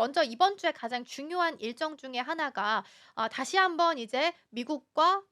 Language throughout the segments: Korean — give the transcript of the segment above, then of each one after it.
먼저 이번 주에 가장 중요한 일정 중에 하나가 다시 한번 이제 미국과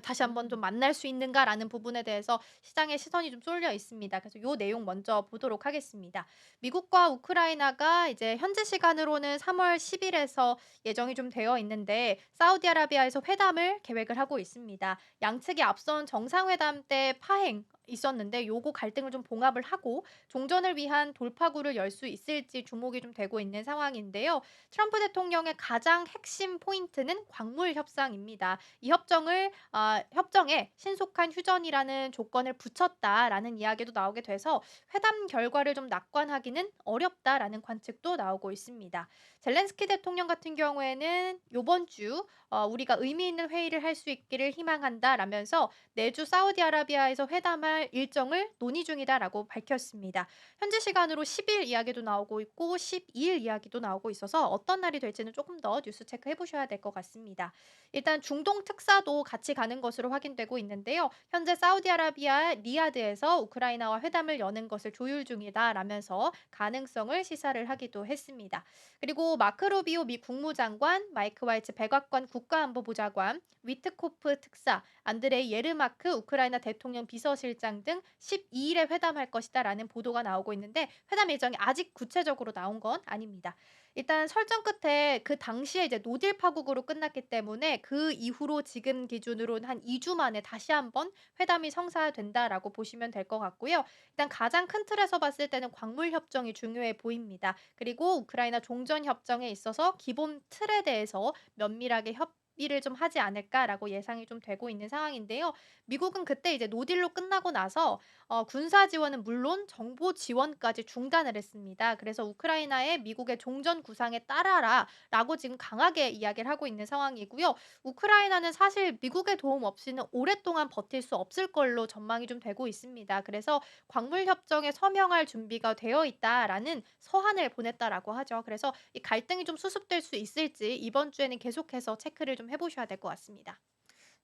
다시 한번 좀 음. 만날 수 있는가라는 부분에 대해서 시장의 시선이 좀 쏠려 있습니다. 그래서 요 내용 먼저 보도록 하겠습니다. 미국과 우크라이나가 이제 현지 시간으로는 3월 10일 일에서 예정이 좀 되어 있는데 사우디아라비아에서 회담을 계획을 하고 있습니다. 양측이 앞선 정상회담 때 파행 있었는데 요거 갈등을 좀 봉합을 하고 종전을 위한 돌파구를 열 수 있을지 주목이 좀 되고 있는 상황인데요. 트럼프 대통령의 가장 핵심 포인트는 광물 협상입니다. 이 협정에 신속한 휴전이라는 조건을 붙였다라는 이야기도 나오게 돼서 회담 결과를 좀 낙관하기는 어렵다라는 관측도 나오고 있습니다. 젤렌스키 대통령 같은 경우에는 요번 주 "우리가 의미 있는 회의를 할 수 있기를 희망한다."라면서 내주 사우디아라비아에서 회담할 일정을 논의 중이다라고 밝혔습니다. 현지 시간으로 10일 이야기도 나오고 있고 12일 이야기도 나오고 있어서 어떤 날이 될지는 조금 더 뉴스 체크해 보셔야 될 것 같습니다. 일단 중동 특사도 같이 가는 것으로 확인되고 있는데요. 현재 사우디아라비아 리야드에서 우크라이나와 회담을 여는 것을 조율 중이다라면서 가능성을 시사를 하기도 했습니다. 그리고 마크 루비오 미 국무장관, 마이크 와이츠 백악관 국가안보보좌관, 위트코프 특사, 안드레이 예르마크 우크라이나 대통령 비서실장 등 12일에 회담할 것이다라는 보도가 나오고 있는데 회담 일정이 아직 구체적으로 나온 건 아닙니다. 일단 설정 끝에 그 당시에 이제 노딜 파국으로 끝났기 때문에 그 이후로 지금 기준으로는 한 2주 만에 다시 한번 회담이 성사된다라고 보시면 될 것 같고요. 일단 가장 큰 틀에서 봤을 때는 광물 협정이 중요해 보입니다. 그리고 우크라이나 종전 협정에 있어서 기본 틀에 대해서 면밀하게 협의를 좀 하지 않을까라고 예상이 좀 되고 있는 상황인데요. 미국은 그때 이제 노딜로 끝나고 나서 군사 지원은 물론 정보 지원까지 중단을 했습니다. 그래서 우크라이나에 미국의 종전 구상에 따라라라고 지금 강하게 이야기를 하고 있는 상황이고요. 우크라이나는 사실 미국의 도움 없이는 오랫동안 버틸 수 없을 걸로 전망이 좀 되고 있습니다. 그래서 "광물 협정에 서명할 준비가 되어 있다."라는 서한을 보냈다라고 하죠. 그래서 이 갈등이 좀 수습될 수 있을지 이번 주에는 계속해서 체크를 좀 해 보셔야 될 것 같습니다.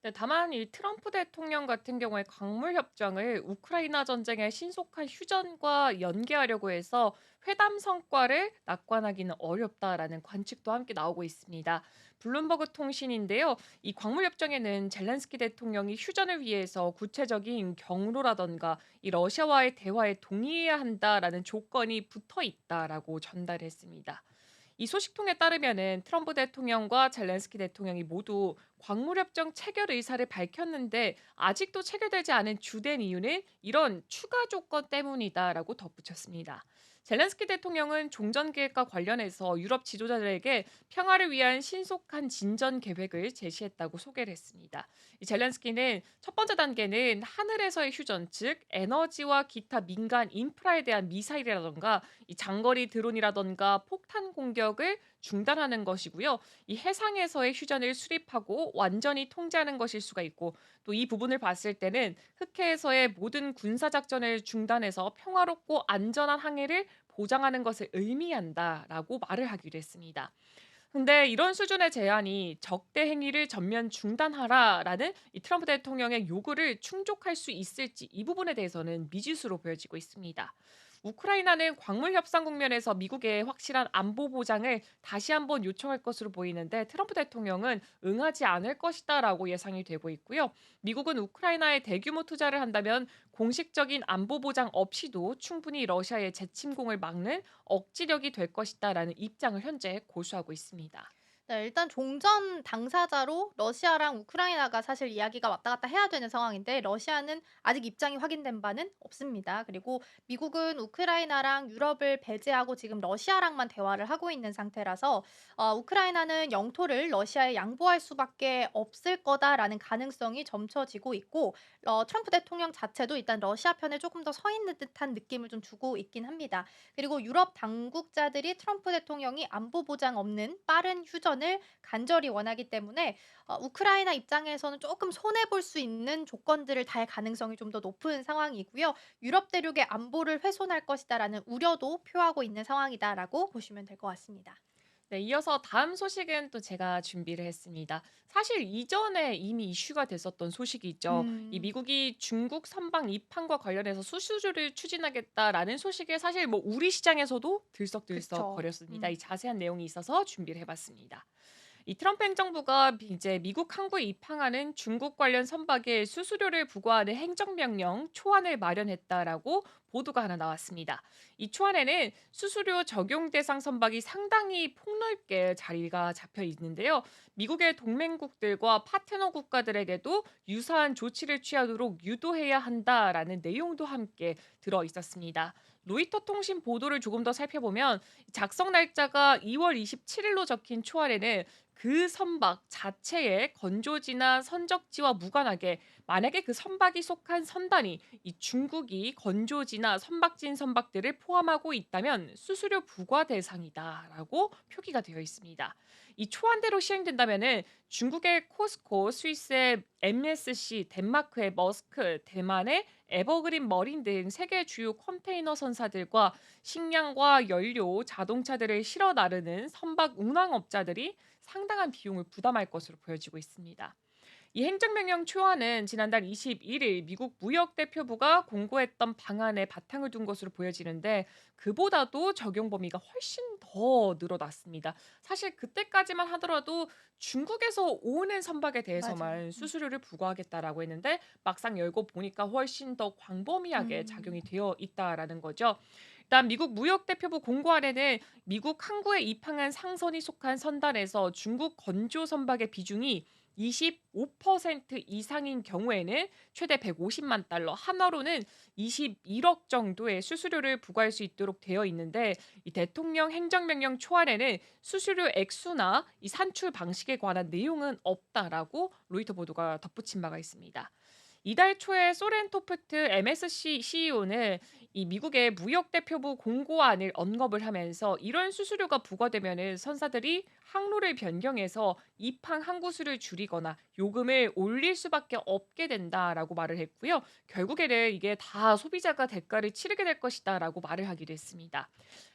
네, 다만 이 트럼프 대통령 같은 경우에 광물 협정을 우크라이나 전쟁의 신속한 휴전과 연계하려고 해서 회담 성과를 낙관하기는 어렵다라는 관측도 함께 나오고 있습니다. 블룸버그 통신인데요. 이 광물 협정에는 젤렌스키 대통령이 휴전을 위해서 구체적인 경로라던가 이 러시아와의 대화에 동의해야 한다라는 조건이 붙어 있다라고 전달했습니다. 이 소식통에 따르면은 트럼프 대통령과 젤렌스키 대통령이 모두 광물협정 체결 의사를 밝혔는데 아직도 체결되지 않은 주된 이유는 이런 추가 조건 때문이다라고 덧붙였습니다. 젤렌스키 대통령은 종전 계획과 관련해서 유럽 지도자들에게 평화를 위한 신속한 진전 계획을 제시했다고 소개를 했습니다. 이 젤렌스키는 첫 번째 단계는 하늘에서의 휴전, 즉 에너지와 기타 민간 인프라에 대한 미사일이라던가 이 장거리 드론이라던가 폭탄 공격을 중단하는 것이고요. 이 해상에서의 휴전을 수립하고 완전히 통제하는 것일 수가 있고 또 이 부분을 봤을 때는 흑해에서의 모든 군사 작전을 중단해서 평화롭고 안전한 항해를 보장하는 것을 의미한다라고 말을 하기로 했습니다. 근데 이런 수준의 제안이 "적대 행위를 전면 중단하라."라는 이 트럼프 대통령의 요구를 충족할 수 있을지 이 부분에 대해서는 미지수로 보여지고 있습니다. 우크라이나는 광물 협상 국면에서 미국의 확실한 안보 보장을 다시 한번 요청할 것으로 보이는데 트럼프 대통령은 응하지 않을 것이다라고 예상이 되고 있고요. 미국은 우크라이나에 대규모 투자를 한다면 공식적인 안보 보장 없이도 충분히 러시아의 재침공을 막는 억지력이 될 것이다라는 입장을 현재 고수하고 있습니다. 네, 일단 종전 당사자로 러시아랑 우크라이나가 사실 이야기가 왔다 갔다 해야 되는 상황인데 러시아는 아직 입장이 확인된 바는 없습니다. 그리고 미국은 우크라이나랑 유럽을 배제하고 지금 러시아랑만 대화를 하고 있는 상태라서 우크라이나는 영토를 러시아에 양보할 수밖에 없을 거다라는 가능성이 점쳐지고 있고 트럼프 대통령 자체도 일단 러시아 편에 조금 더 서 있는 듯한 느낌을 좀 주고 있긴 합니다. 그리고 유럽 당국자들이 트럼프 대통령이 안보 보장 없는 빠른 휴전을 간절히 원하기 때문에 우크라이나 입장에서는 조금 손해 볼 수 있는 조건들을 달 가능성이 좀 더 높은 상황이고요. '유럽 대륙의 안보를 훼손할 것이다.'라는 우려도 표하고 있는 상황이다라고 보시면 될 것 같습니다. 네, 이어서 다음 소식은 또 제가 준비를 했습니다. 사실 이전에 이미 이슈가 됐었던 소식이 있죠. 이 음. 미국이 중국 선박 입항과 관련해서 수수료를 추진하겠다라는 소식에 사실 뭐 우리 시장에서도 들썩들썩 그쵸. 거렸습니다. 이 음. 자세한 내용이 있어서 준비를 해봤습니다. 이 트럼프 행정부가 이제 미국 항구에 입항하는 중국 관련 선박에 수수료를 부과하는 행정명령 초안을 마련했다라고 보도가 하나 나왔습니다. 이 초안에는 수수료 적용 대상 선박이 상당히 폭넓게 자리가 잡혀 있는데요. 미국의 동맹국들과 파트너 국가들에게도 유사한 조치를 취하도록 유도해야 한다라는 내용도 함께 들어 있었습니다. 로이터 통신 보도를 조금 더 살펴보면 작성 날짜가 2월 27일로 적힌 초안에는 그 선박 자체의 건조지나 선적지와 무관하게 만약에 그 선박이 속한 선단이 이 중국이 건조지나 선박진 선박들을 포함하고 있다면 수수료 부과 대상이다라고 표기가 되어 있습니다. 이 초안대로 시행된다면은 중국의 코스코, 스위스의 MSC, 덴마크의 머스크, 대만의 에버그린 머린 등 세계 주요 컨테이너 선사들과 식량과 연료, 자동차들을 실어 나르는 선박 운항업자들이 상당한 비용을 부담할 것으로 보여지고 있습니다. 이 행정명령 초안은 지난달 21일 미국 무역대표부가 공고했던 방안에 바탕을 둔 것으로 보여지는데 그보다도 적용 범위가 훨씬 더 늘어났습니다. 사실 그때까지만 하더라도 중국에서 오는 선박에 맞아요. 대해서만 수수료를 부과하겠다라고 했는데 막상 열고 보니까 훨씬 더 광범위하게 작용이 음. 되어 있다라는 거죠. 일단 미국 무역대표부 공고안에는 미국 항구에 입항한 상선이 속한 선단에서 중국 건조 선박의 비중이 25% 이상인 경우에는 최대 150만 달러, 한화로는 21억 정도의 수수료를 부과할 수 있도록 되어 있는데 이 대통령 행정명령 초안에는 수수료 액수나 이 산출 방식에 관한 내용은 없다라고 로이터 보도가 덧붙인 바가 있습니다. 이달 초에 소렌 토프트 MSC CEO는 이 미국의 무역대표부 공고안을 언급을 하면서 이런 수수료가 부과되면은 선사들이 항로를 변경해서 입항 항구수를 줄이거나 요금을 올릴 수밖에 없게 된다라고 말을 했고요. 결국에는 이게 다 소비자가 대가를 치르게 될 것이다라고 말을 하기도 했습니다.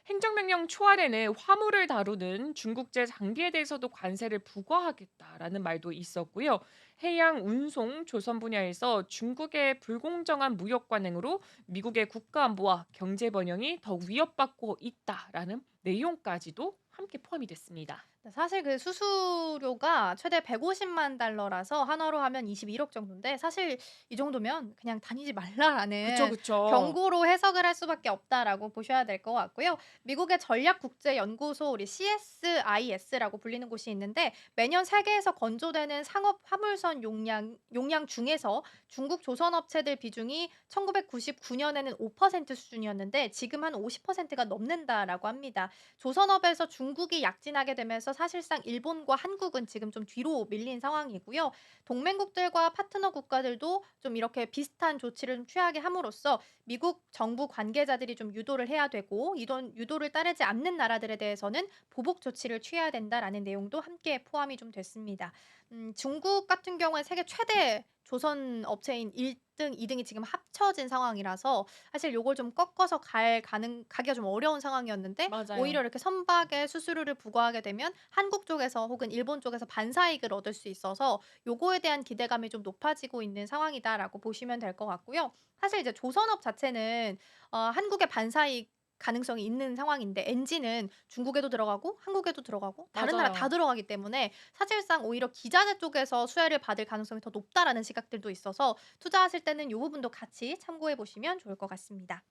행정명령 초안에는 화물을 다루는 중국제 장비에 대해서도 관세를 부과하겠다라는 말도 있었고요. 해양 운송 조선 분야에서 중국의 불공정한 무역 관행으로 미국의 국가 안보와 경제 번영이 더욱 위협받고 있다라는 내용까지도 함께 포함이 됐습니다. 네, 사실 그 수수료가 최대 150만 달러라서 한화로 하면 21억 정도인데, 사실 이 정도면 그냥 다니지 그쵸, 말라라는 그쵸. 경고로 해석을 할 수밖에 없다라고 보셔야 될 것 같고요. 미국의 전략국제연구소, 우리 CSIS라고 불리는 곳이 있는데, 매년 세계에서 건조되는 상업 화물선 용량 중에서 중국 조선업체들 비중이 1999년에는 5% 수준이었는데 지금 한 50%가 넘는다라고 합니다. 조선업에서 중국이 약진하게 되면서 사실상 일본과 한국은 지금 좀 뒤로 밀린 상황이고요. 동맹국들과 파트너 국가들도 좀 이렇게 비슷한 조치를 좀 취하게 함으로써 미국 정부 관계자들이 좀 유도를 해야 되고, 이런 유도를 따르지 않는 나라들에 대해서는 보복 조치를 취해야 된다라는 내용도 함께 포함이 좀 됐습니다. 중국 같은 경우에 세계 최대 조선 업체인 1등, 2등이 지금 합쳐진 상황이라서 사실 요걸 좀 꺾어서 가기가 좀 어려운 상황이었는데, 오히려 맞아요. 이렇게 선박에 수수료를 부과하게 되면 한국 쪽에서 혹은 일본 쪽에서 반사이익을 얻을 수 있어서 요거에 대한 기대감이 좀 높아지고 있는 상황이다라고 보시면 될 것 같고요. 사실 이제 조선업 자체는 한국의 반사이익 가능성이 있는 상황인데, 엔진은 중국에도 들어가고 한국에도 들어가고 다른 나라 다 맞아요. 들어가기 때문에 사실상 오히려 기자재 쪽에서 수혜를 받을 가능성이 더 높다라는 시각들도 있어서 투자하실 때는 요 부분도 같이 참고해 보시면 좋을 것 같습니다.